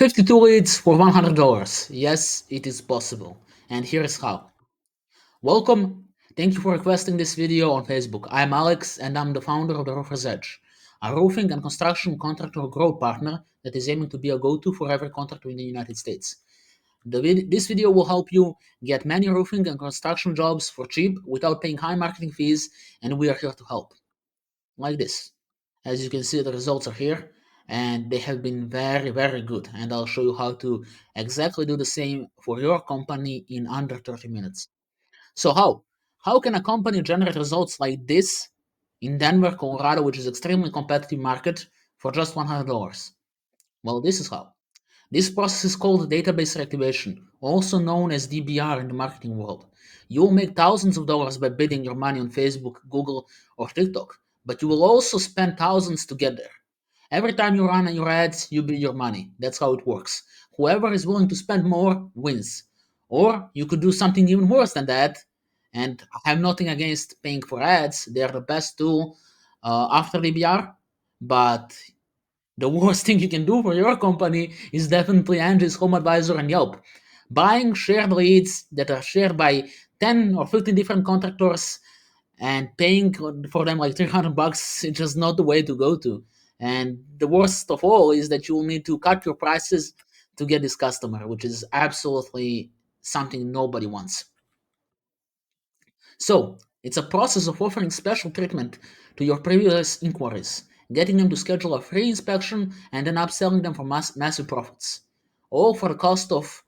52 leads for $100. Yes, it is possible. And here's how. Welcome. Thank you for requesting this video on Facebook. I'm Alex and I'm the founder of The Roofer's Edge, a roofing and construction contractor growth partner that is aiming to be a go-to for every contractor in the United States. This video will help you get many roofing and construction jobs for cheap without paying high marketing fees, and we are here to help. Like this. As you can see, the results are here and they have been very good, and I'll show you how to exactly do the same for your company in under 30 minutes. So how can a company generate results like this in Denver, Colorado, which is extremely competitive market, for just $100? Well, this is how. This process is called database reactivation, also known as DBR in the marketing world. You'll make thousands of dollars by bidding your money on Facebook, Google, or TikTok, but you will also spend thousands to get there. Every time you run your ads, you bid your money. That's how it works. Whoever is willing to spend more wins. Or you could do something even worse than that, and I have nothing against paying for ads. They are the best tool after DBR, but the worst thing you can do for your company is definitely Angie's Home Advisor and Yelp. Buying shared leads that are shared by 10 or 15 different contractors and paying for them like $300 is just not the way to go to. And the worst of all is that you will need to cut your prices to get this customer, which is absolutely something nobody wants. So, it's a process of offering special treatment to your previous inquiries, getting them to schedule a free inspection, and then upselling them for massive profits. All for the cost of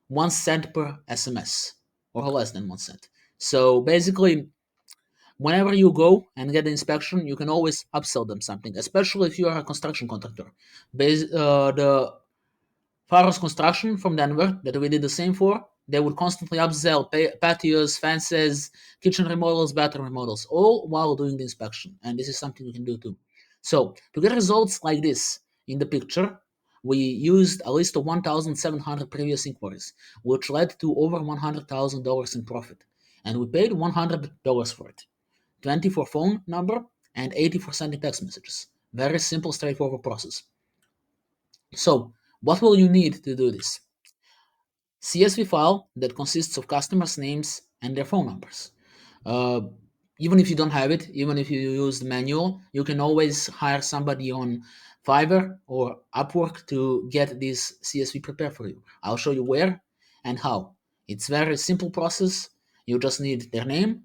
1 cent per SMS, or less than 1 cent. So basically, whenever you go and get the inspection, you can always upsell them something, especially if you are a construction contractor. The Farrell's Construction from Denver, that we did the same for, they would constantly upsell patios, fences, kitchen remodels, bathroom remodels, all while doing the inspection. And this is something you can do too. So, to get results like this in the picture, we used a list of 1,700 previous inquiries, which led to over $100,000 in profit. And we paid $100 for it. 20 for phone number and 80 for sending text messages. Very simple, straightforward process. So, what will you need to do this? CSV file that consists of customers' names and their phone numbers. Uh, Even if you don't have it, even if you use the manual, you can always hire somebody on Fiverr or Upwork to get this CSV prepared for you. I'll show you where and how. It's very simple process. You just need their name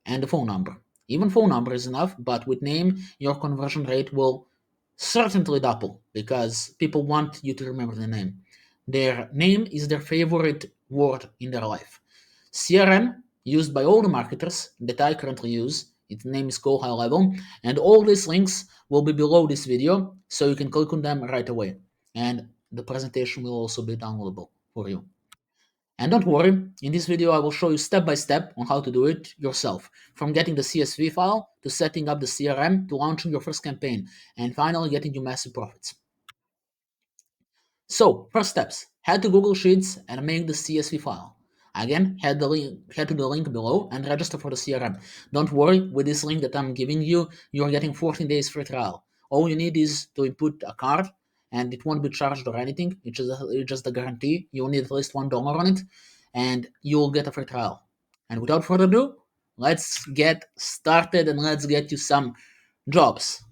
and the phone number. Even phone number is enough, but with name, your conversion rate will certainly double because people want you to remember the name. Their name is their favorite word in their life. CRM, used by all the marketers that I currently use, its name is GoHighLevel, and all these links will be below this video, so you can click on them right away. And the presentation will also be downloadable for you. And don't worry, in this video I will show you step by step on how to do it yourself, from getting the CSV file, to setting up the CRM, to launching your first campaign, and finally getting you massive profits. So, first steps, head to Google Sheets and make the CSV file. Again, head to the link below and register for the CRM. Don't worry, with this link that I'm giving you, you're getting 14 days free trial. All you need is to input a card, and it won't be charged or anything. It's just a guarantee. You'll need at least $1 on it, and you'll get a free trial. And without further ado, let's get started and let's get you some jobs.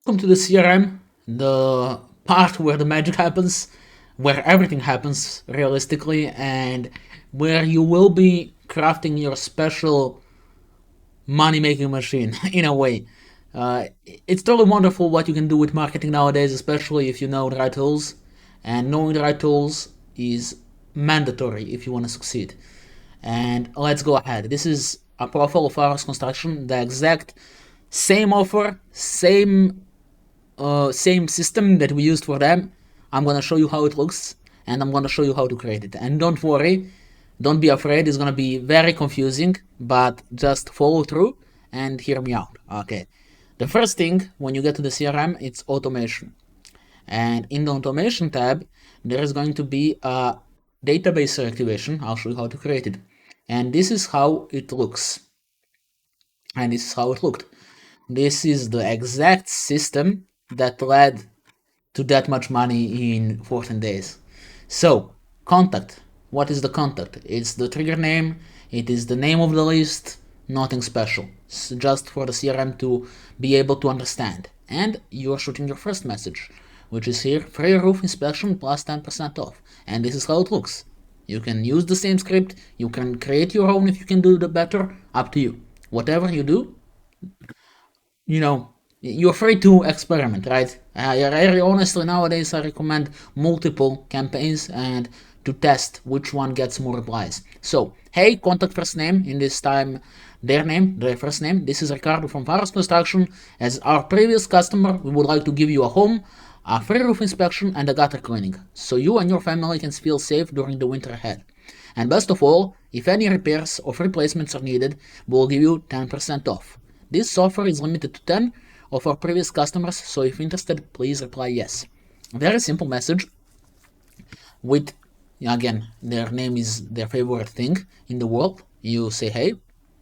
Welcome to the CRM, the part where the magic happens, where everything happens realistically, and where you will be crafting your special money-making machine in a way. It's totally wonderful what you can do with marketing nowadays, especially if you know the right tools. And knowing the right tools is mandatory if you want to succeed. And let's go ahead. This is a profile of Farrell's Construction, the exact same offer, same system that we used for them. I'm gonna show you how it looks, and I'm gonna show you how to create it. And don't worry, don't be afraid, it's gonna be very confusing, but just follow through and hear me out. Okay, the first thing when you get to the CRM, it's automation. And in the automation tab, there is going to be a database reactivation. I'll show you how to create it. And this is how it looks. And this is how it looked. This is the exact system that led to that much money in 14 days. So, contact. What is the contact? It's the trigger name, it is the name of the list, nothing special. It's just for the CRM to be able to understand. And you're shooting your first message, which is here, free roof inspection plus 10% off. And this is how it looks. You can use the same script, you can create your own if you can do the better, up to you. Whatever you do, you're free to experiment, right? Honestly, nowadays I recommend multiple campaigns and to test which one gets more replies. So, hey, contact first name, in this time their first name. This is Ricardo from Fiverr Construction. As our previous customer, we would like to give you a home, a free roof inspection, and a gutter cleaning, so you and your family can feel safe during the winter ahead. And best of all, if any repairs or replacements are needed, we'll give you 10% off. This offer is limited to 10 of our previous customers, so if interested, please reply yes. Very simple message with, again, their name is their favorite thing in the world. You say, hey,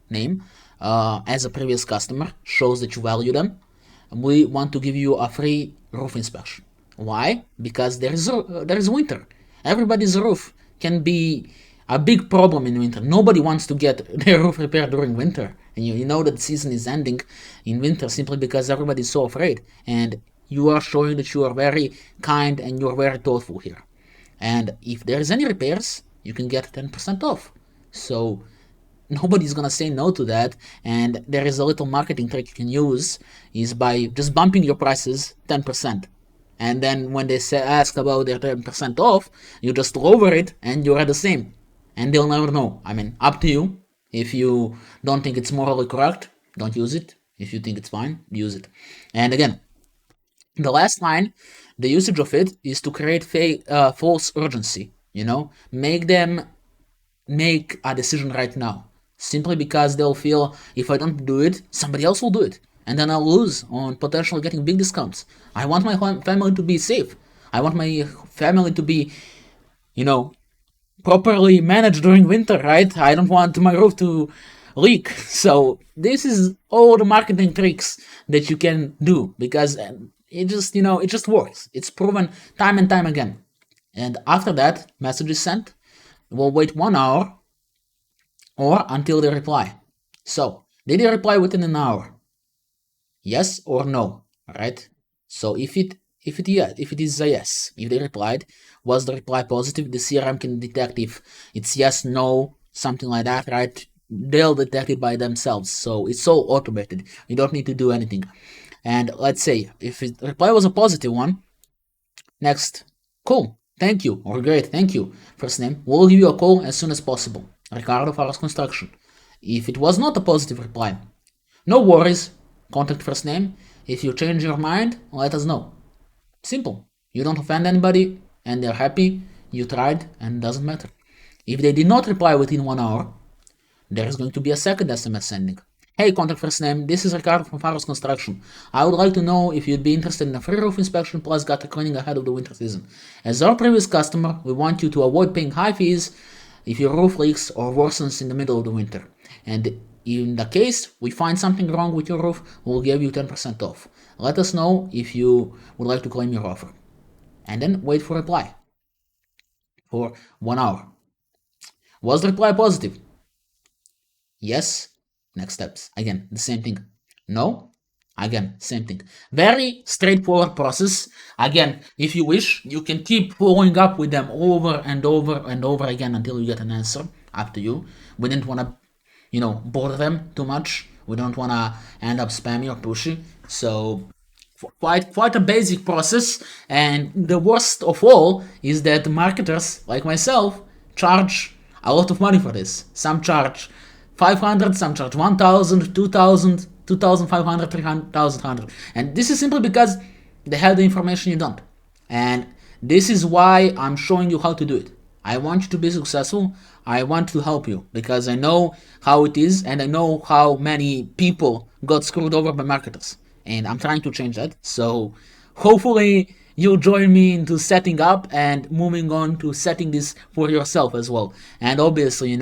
name, as a previous customer, shows that you value them. We want to give you a free roof inspection. Why? Because there is winter. Everybody's roof can be a big problem in winter. Nobody wants to get their roof repaired during winter. And you know that the season is ending in winter simply because everybody's so afraid. And you are showing that you are very kind and you are very thoughtful here. And if there is any repairs, you can get 10% off. So nobody's gonna say no to that. And there is a little marketing trick you can use, is by just bumping your prices 10%. And then when they ask about their 10% off, you just lower it and you're at the same. And they'll never know. I mean, up to you. If you don't think it's morally correct, don't use it. If you think it's fine, use it. And again, the last line, the usage of it is to create false urgency. Make them make a decision right now, simply because they'll feel, if I don't do it, somebody else will do it, and then I'll lose on potentially getting big discounts. I want my family to be safe. I want my family to be, properly managed during winter, right? I don't want my roof to leak. So this is all the marketing tricks that you can do, because it just works. It's proven time and time again. And after that message is sent, we'll wait 1 hour or until they reply. So, did they reply within an hour? Yes or no, right? So if it is a yes, if they replied, was the reply positive? The CRM can detect if it's yes, no, something like that, right? They'll detect it by themselves. So it's all automated. You don't need to do anything. And let's say if the reply was a positive one, next, cool, thank you, or great, thank you, first name, we'll give you a call as soon as possible. Ricardo Faras Construction. If it was not a positive reply, no worries, contact first name. If you change your mind, let us know. Simple. You don't offend anybody, and they're happy, you tried, and it doesn't matter. If they did not reply within 1 hour, there is going to be a second SMS sending. Hey, contact first name, this is Ricardo from Faras Construction. I would like to know if you'd be interested in a free roof inspection plus gutter cleaning ahead of the winter season. As our previous customer, we want you to avoid paying high fees if your roof leaks or worsens in the middle of the winter. And in the case we find something wrong with your roof, we'll give you 10% off. Let us know if you would like to claim your offer. And then wait for reply for 1 hour. Was the reply positive? Yes. Next steps. Again, the same thing. No. Again, same thing. Very straightforward process. Again, if you wish, you can keep following up with them over and over and over again until you get an answer. Up to you. We didn't want to, bother them too much. We don't want to end up spammy or pushy. So quite a basic process. And the worst of all is that marketers like myself charge a lot of money for this. Some charge 500, some charge 1,000, 2,000, 2,500, 3,000. And this is simply because they have the information you don't. And this is why I'm showing you how to do it. I want you to be successful. I want to help you because I know how it is and I know how many people got screwed over by marketers. And I'm trying to change that. So hopefully you'll join me into setting up and moving on to setting this for yourself as well. And obviously,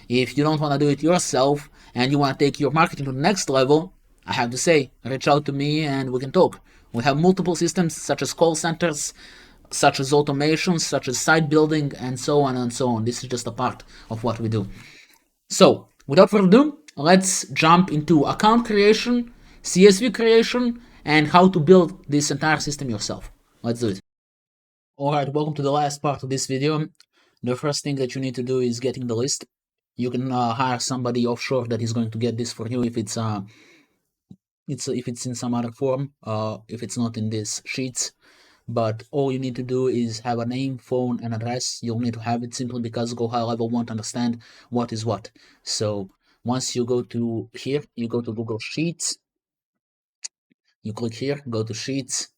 if you don't want to do it yourself and you want to take your marketing to the next level, I have to say, reach out to me and we can talk. We have multiple systems such as call centers, such as automations, such as site building, and so on and so on. This is just a part of what we do. So, without further ado, let's jump into account creation, CSV creation, and how to build this entire system yourself. Let's do it. Alright, welcome to the last part of this video. The first thing that you need to do is getting the list. You can hire somebody offshore that is going to get this for you if it's in some other form, if it's not in these sheets. But all you need to do is have a name, phone, and address. You'll need to have it simply because GoHighLevel won't understand what is what. So once you go to here, you go to Google Sheets, you click here, go to Sheets,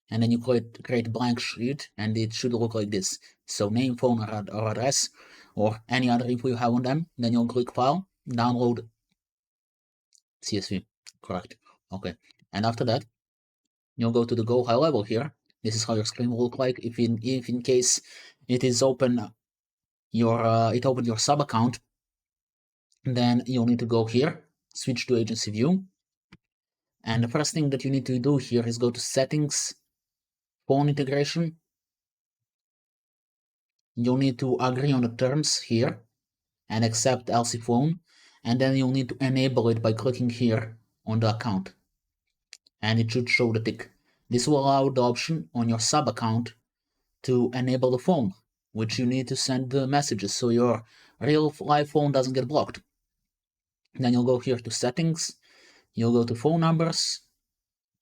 and then you create blank sheet, and it should look like this. So name, phone, or address, or any other info you have on them. Then you'll click File, download CSV. Correct. Okay. And after that, you'll go to the GoHighLevel here. This is how your screen will look like. If in case it is open it opened your sub account, then you'll need to go here, switch to agency view, and the first thing that you need to do here is go to settings, phone integration. You'll need to agree on the terms here and accept LC phone, and then you'll need to enable it by clicking here on the account, and it should show the tick. This will allow the option on your sub account to enable the phone, which you need to send the messages so your real live phone doesn't get blocked. Then you'll go here to settings, you'll go to phone numbers,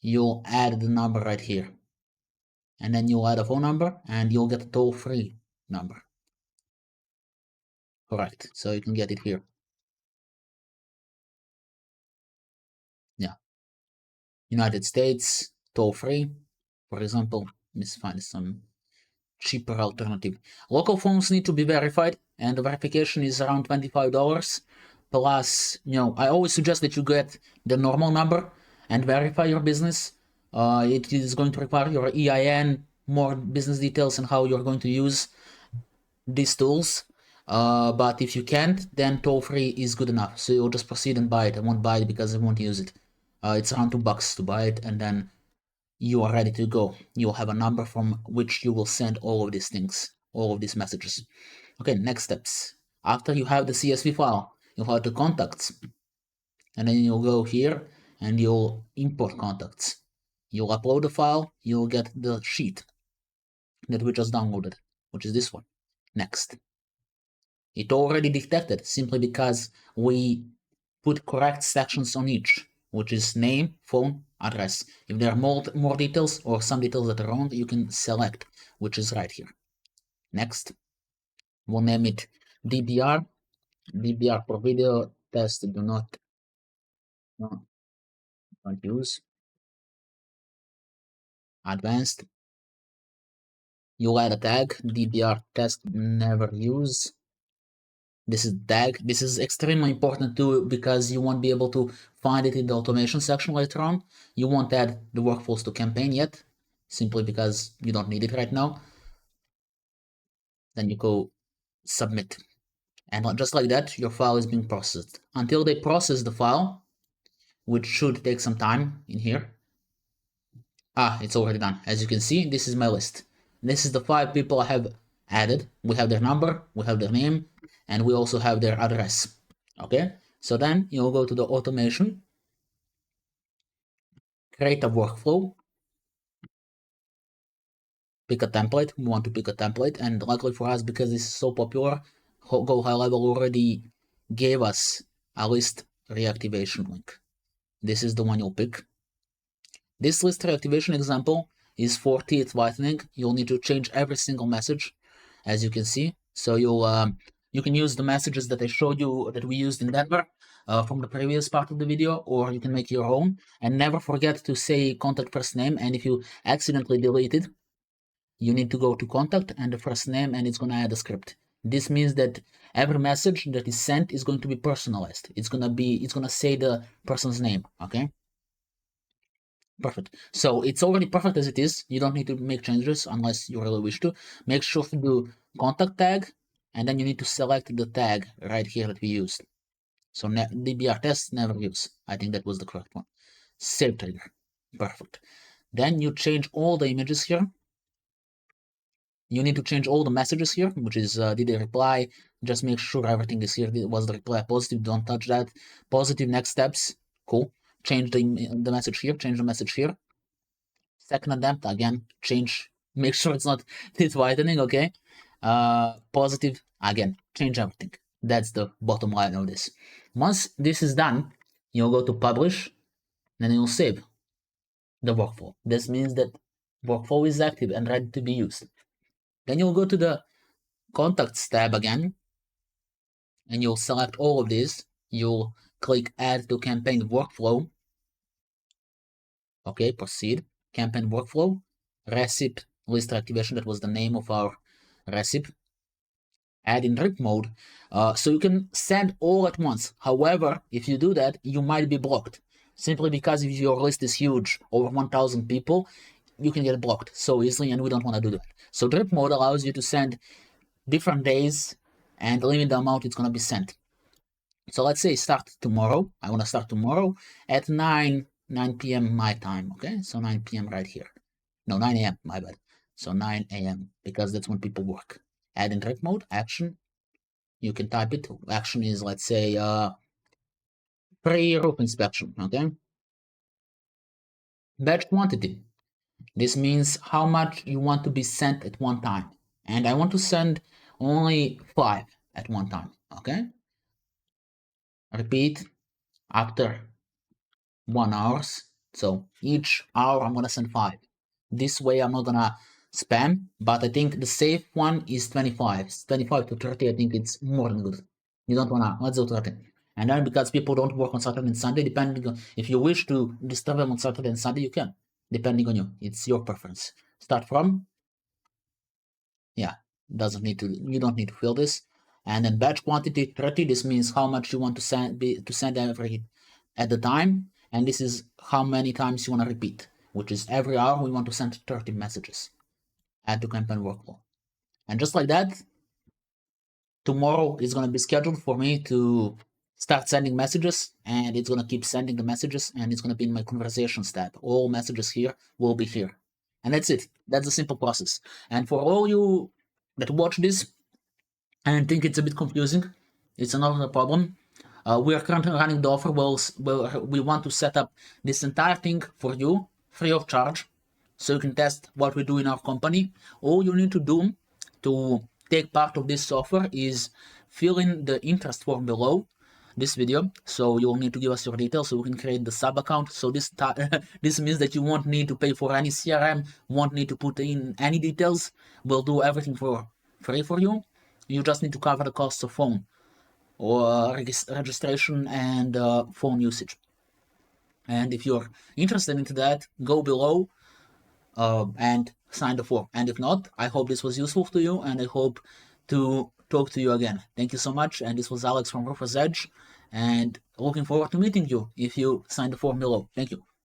you'll add the number right here, and then you'll add a phone number and you'll get a toll-free number. Correct. So you can get it here. Yeah. United States, toll-free. For example, let's find some cheaper alternative. Local phones need to be verified, and the verification is around $25. Plus, I always suggest that you get the normal number and verify your business. It is going to require your EIN, more business details, and how you're going to use these tools. But if you can't, then toll-free is good enough. So you'll just proceed and buy it. I won't buy it because I won't use it. It's around $2 to buy it, and then you are ready to go. You'll have a number from which you will send all of these things, all of these messages. Okay, next steps. After you have the CSV file, you'll have the contacts. And then you'll go here and you'll import contacts. You'll upload the file, you'll get the sheet that we just downloaded, which is this one. Next. It already detected simply because we put correct sections on each, which is name, phone, address. If there are more details or some details that are wrong, you can select, which is right here. Next, we'll name it DBR. DBR for video test, do not use. Advanced. You'll add a tag, DBR test, never use. This is tag. This is extremely important too because you won't be able to find it in the automation section later on. You won't add the workflows to campaign yet, simply because you don't need it right now. Then you go submit. And just like that, your file is being processed. Until they process the file, which should take some time in here. It's already done. As you can see, this is my list. This is the 5 people I have added. We have their number, we have their name, and we also have their address. Okay, so then you'll go to the automation, create a workflow, pick a template. We want to pick a template, and luckily for us, because this is so popular, GoHighLevel already gave us a list reactivation link. This is the one you'll pick. This list reactivation example is for teeth whitening. You'll need to change every single message, as you can see. So you can use the messages that I showed you that we used in Denver from the previous part of the video, or you can make your own. And never forget to say contact first name. And if you accidentally delete it, you need to go to contact and the first name, and it's going to add a script. This means that every message that is sent is going to be personalized. It's going to say the person's name. Okay. Perfect. So it's already perfect as it is. You don't need to make changes unless you really wish to. Make sure to do contact tag, and then you need to select the tag right here that we used. So DBR test never use. I think that was the correct one. Save trigger. Perfect. Then you change all the images here. You need to change all the messages here, which is did they reply? Just make sure everything is here. Was the reply positive? Don't touch that. Positive, next steps. Cool. Change the message here. Change the message here. Second attempt, again, change. Make sure it's not this whitening, okay? Positive, again, change everything. That's the bottom line of this. Once this is done, you'll go to publish, then you'll save the workflow. This means that workflow is active and ready to be used. Then you'll go to the contacts tab again, and you'll select all of these. You'll click add to campaign workflow. Okay, proceed. Campaign workflow. Recipe list reactivation, that was the name of our recipe. Add in drip mode. So you can send all at once. However, if you do that, you might be blocked. Simply because if your list is huge, over 1,000 people, you can get blocked so easily, and we don't want to do that. So drip mode allows you to send different days and limit the amount it's going to be sent. So let's say start tomorrow. I want to start tomorrow at 9 p.m. my time, okay? So 9 p.m. right here. No, 9 a.m., my bad. So 9 a.m. because that's when people work. Add in drip mode, action. You can type it. Action is, let's say, pre-roof inspection, okay? Batch quantity. This means how much you want to be sent at one time. And I want to send only 5 at one time, okay? Repeat after 1 hour. So each hour I'm gonna send 5. This way I'm not gonna spam, but I think the safe one is 25. 25 to 30, I think it's more than good. You don't wanna, let's do 30. And then because people don't work on Saturday and Sunday, depending on, if you wish to disturb them on Saturday and Sunday, you can, depending on you. It's your preference. Start from, yeah, doesn't need to, you don't need to fill this. And then batch quantity 30, this means how much you want to send every at the time. And this is how many times you want to repeat, which is every hour we want to send 30 messages. Add to campaign workflow. And just like that, tomorrow is going to be scheduled for me to start sending messages, and it's going to keep sending the messages, and it's going to be in my conversations tab. All messages here will be here. And that's it. That's a simple process. And for all you that watch this and think it's a bit confusing, it's another problem. We are currently running the offer where we want to set up this entire thing for you free of charge, so you can test what we do in our company. All you need to do to take part of this offer is fill in the interest form below this video. So you'll need to give us your details so we can create the sub account. So this this means that you won't need to pay for any CRM, won't need to put in any details. We'll do everything for free for you. You just need to cover the costs of phone or registration and phone usage. And if you're interested into that, go below and sign the form. And if not, I hope this was useful to you, and I hope to talk to you again. Thank you so much. And this was Alex from Roofer's Edge, and looking forward to meeting you if you sign the form below. Thank you.